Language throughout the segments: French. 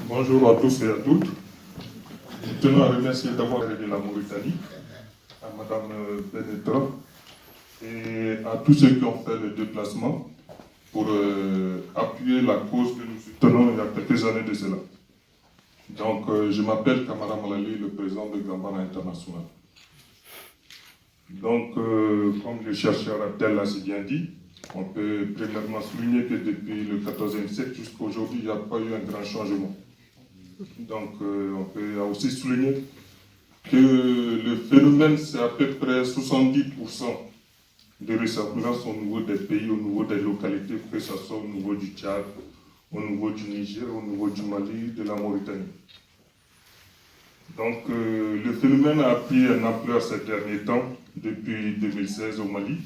Bonjour à tous et à toutes. Nous tenons à remercier d'abord de la Mauritanie, à Madame Benetra et à tous ceux qui ont fait le déplacement pour appuyer la cause que nous soutenons il y a quelques années de cela. Donc, je m'appelle Kamara Malali, le président de Gambana International. Donc, comme le chercheur Abdel l'a si bien dit, on peut premièrement souligner que depuis le XIVe siècle jusqu'à aujourd'hui, il n'y a pas eu un grand changement. Donc, on peut aussi souligner que le phénomène, c'est à peu près 70% de ressemblance au niveau des pays, au niveau des localités, que ce soit au niveau du Tchad, au niveau du Niger, au niveau du Mali, de la Mauritanie. Donc, le phénomène a pris une ampleur ces derniers temps, depuis 2016 au Mali.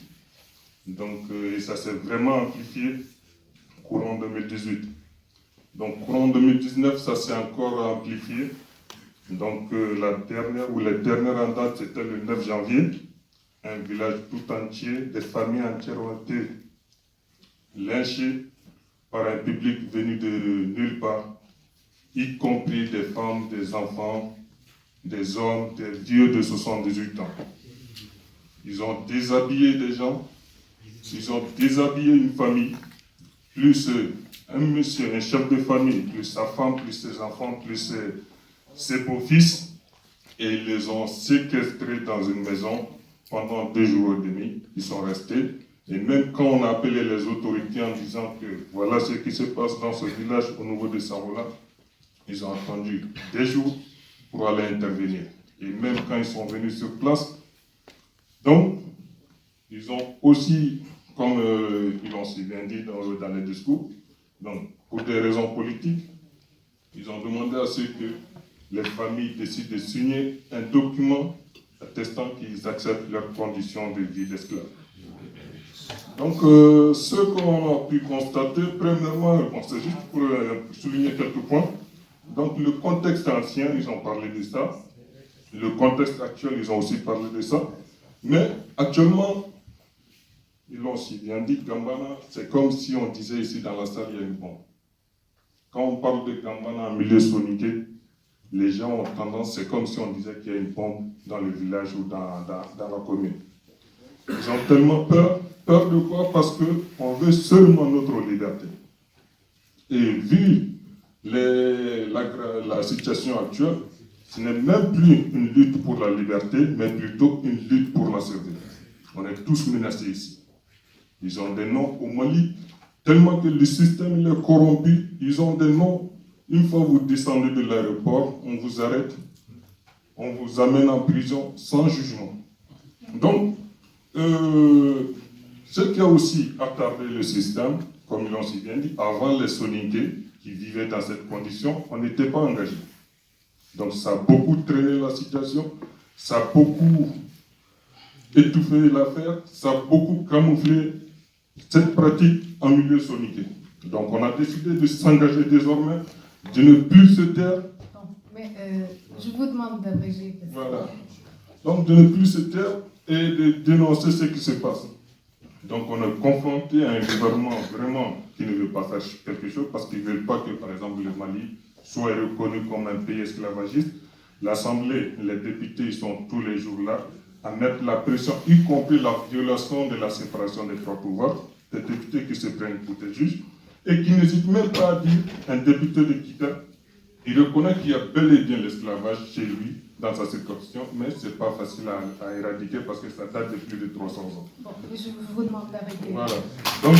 Donc, et ça s'est vraiment amplifié courant 2018. Donc, courant 2019, ça s'est encore amplifié. Donc, la dernière ou les dernières en date, c'était le 9 janvier. Un village tout entier, des familles entières ont été lynchées par un public venu de nulle part, y compris des femmes, des enfants, des hommes, des vieux de 78 ans. Ils ont déshabillé des gens, ils ont déshabillé une famille, plus un monsieur, un chef de famille, plus sa femme, plus ses enfants, plus ses beaux-fils, et ils les ont séquestrés dans une maison pendant 2 jours et demi. Ils sont restés, et même quand on a appelé les autorités en disant que voilà ce qui se passe dans ce village au niveau de Saroula, ils ont attendu des jours pour aller intervenir. Et même quand ils sont venus sur place, donc, ils ont aussi, comme ils l'ont si bien dit dans les discours, donc, pour des raisons politiques, ils ont demandé à ce que les familles décident de signer un document attestant qu'ils acceptent leurs conditions de vie d'esclaves. Donc, ce qu'on a pu constater, premièrement, c'est juste pour souligner quelques points. Donc, le contexte ancien, ils ont parlé de ça. Le contexte actuel, ils ont aussi parlé de ça. Mais actuellement, ils l'ont aussi bien dit, Gambana, c'est comme si on disait ici dans la salle, il y a une bombe. Quand on parle de Gambana en milieu soniqué, les gens ont tendance, c'est comme si on disait qu'il y a une bombe dans le village ou dans la commune. Ils ont tellement peur. Peur de quoi? Parce qu'on veut seulement notre liberté. Et vu la situation actuelle, ce n'est même plus une lutte pour la liberté, mais plutôt une lutte pour la survie. On est tous menacés ici. Ils ont des noms au Mali, tellement que le système est corrompu. Ils ont des noms. Une fois que vous descendez de l'aéroport, on vous arrête, on vous amène en prison sans jugement. Donc, ce qui a aussi attardé le système, comme ils l'ont si bien dit, avant les Soninké qui vivaient dans cette condition, on n'était pas engagé. Donc ça a beaucoup traîné la situation, ça a beaucoup étouffé l'affaire, ça a beaucoup camouflé cette pratique en milieu soniqué. Donc on a décidé de s'engager désormais, de ne plus se taire. Mais je vous demande d'abréger. Voilà. Donc de ne plus se taire et de dénoncer ce qui se passe. Donc on est confronté à un gouvernement vraiment qui ne veut pas faire quelque chose parce qu'ils ne veulent pas que, par exemple, le Mali soit reconnu comme un pays esclavagiste. L'Assemblée, les députés, ils sont tous les jours là à mettre la pression, y compris la violation de la séparation des trois pouvoirs, des députés qui se prennent pour des juges, et qui n'hésitent même pas à dire, un député de Kita, il reconnaît qu'il y a bel et bien l'esclavage chez lui, dans sa circonscription, mais ce n'est pas facile à éradiquer parce que ça date de plus de 300 ans. Bon, je vous demande d'arrêter. Voilà. Donc,